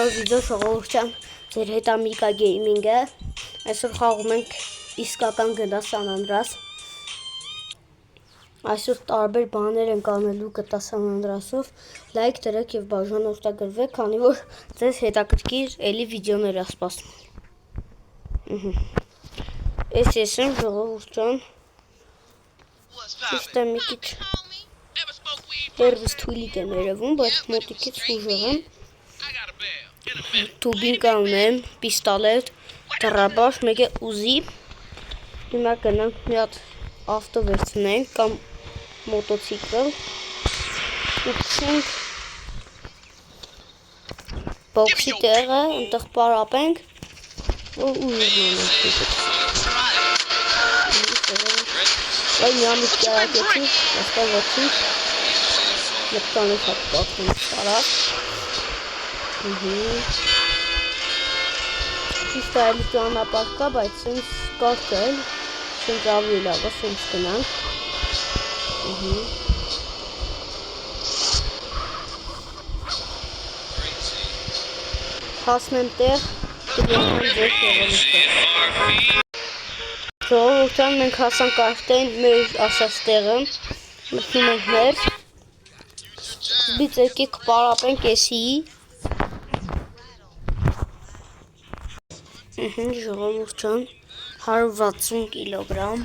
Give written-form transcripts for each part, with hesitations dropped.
Նոր վիդեո ժողովրդյան ձեր հետ Ամիկա Գեյմինգ է։ Այսօր խաղում ենք իսկական գտա San Andreas։ Այսօր տարբեր բաներ ենք անելու գտա San Andreas-ով։ Լայք դրեք եւ բաժան օգտագործեք, քանի որ ձեզ հետաքրքիր էլի վիդեոներ է սպասում։ Ես եմ ժողովրդյան։ Ճիշտ է մի քիչ Երբս թույլիկ եմ երևում, բայց մոտիկից ուժեղ եմ։ Տուբին կանեմ, պիստոլետ, դռաբար, մեկ է ուզի։ Հիմա գնանք մի հատ ավտո վերցնենք կամ մոտոցիկլ։ Ուտենք բոքսի տեղը, այնտեղ պարապենք, որ ուժեղ ունենք։ Այ մի ամիտ կերակեցի, այստեղ ոչինչ։ Մտկանենք հատ պատմենք տարավ։ Ճիշտ է այլի ճանապարհ կա, բայց սենց կարճ է, սենց ավելի լավ է, սենց գնանք։ Հասնեմ տեղ, կգնանք ձեր տեղը։ Ժողովրդյան մենք հասանք արդեն մեր ասած տեղը, մտնում ենք մեր։ Բից եկեք պարապենք էսի։ Ժողովուրդ ջան 160 կիլոգրամ։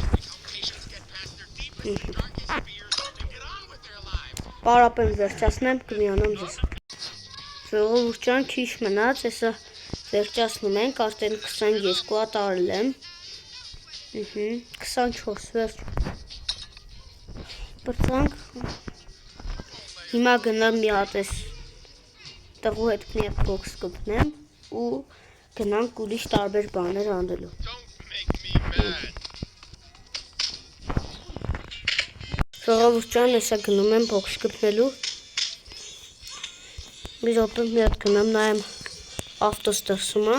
Պարապեմ վերջացնեմ, կմիանամ ձեզ։ Ժողովուրդ ջան քիչ մնաց, հեսա վերջացնում ենք, արդեն 22 տարել եմ։ 24 վերջ։ Բրծանք։ Հիմա գնամ մի հատ էս տղու հետ մի հատ բոքս կպնեմ ու գնանք ուրիշ տարբեր բաներ անելու։ Ժողովուրդ ջան, հեսա գնում եմ բոքս կպնելու։ Մի րոպե մի հատ գնամ նայեմ ավտոս դրսում է։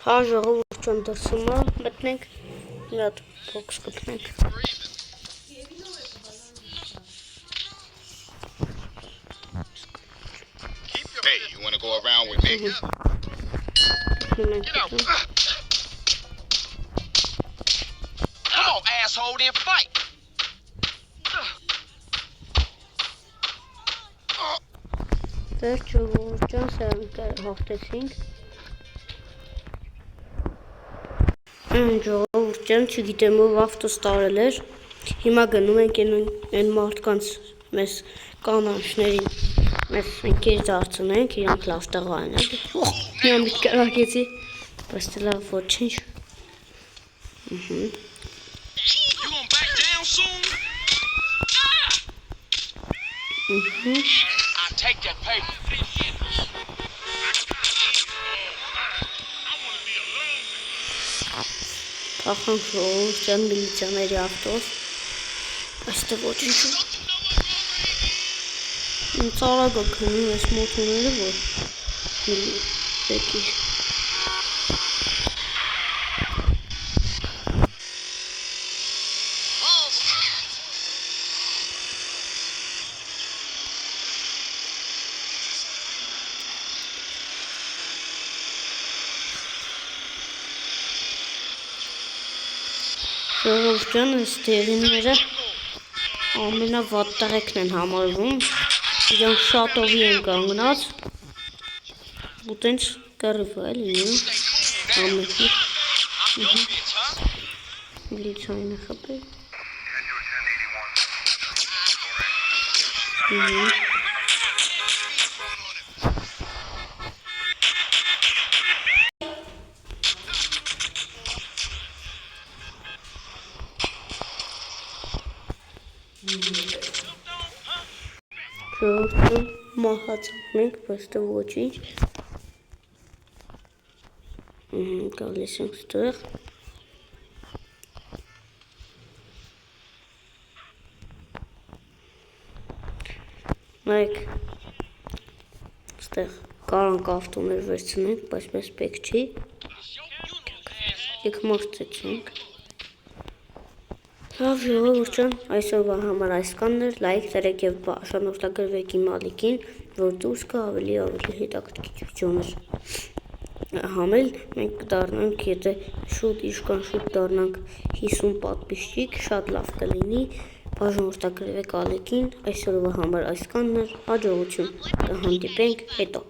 Հա ժողովուրդ ջան դրսում է, մտնենք մի հատ բոքս կպնենք։ Hey, you want to go around with me? Get out. Come on, asshole, then fight. Վերջ ժողովուրդ ջան, սրանք հաղթեցինք։ Ժողովուրդ ջան, չգիտեմ ով ավտոս տարել էր։ Հիմա գնում ենք այն մարդկանց մեզ կանանչներին մեզ ընկեր դարձնենք, իրանք լավ տղան են։ Մի ամիտ կրակեցի, բայց դե լավ ոչինչ։ Փախանք ժողովուրդ ջան միլիցիաների ավտոս։ Այստեղ ոչինչ չկա։ Ծառագ գնում ես մոտորները, որ եկիր։ Ժողովուրդ ջան, այս տեղինները ամենավատ տեղեքն են համարվում։ Իրանք շատ ովի են կանգնած, ու տենց կռիվ է լինում, ամենքի, միլիցիային է խփել։ Ժողովուրդ մահացանք մենք, բայց դե ոչինչ։ Գալիս ենք ստեղ։ Նայեք, ստեղ կարանք ավտոներ վերցնենք, բայց մեզ պետք չի։ Եկ մրցեցինք։ Լավ ժողովուրդ ջան, այսօրվա համար այսքանն էր, լայք դրեք եւ բաժանորդագրվեք իմ ալիքին, որ դուրս գա ավելի հետաքրքրություններ համել, մենք կդառնանք, եթե շուտ դառնանք 50 պատպիսչիկ, շատ լավ կլինի, բաժանորդագրվեք ալիքին, այսօրվա համար այսքանն էր, հաջողություն, կհանդիպենք հետո։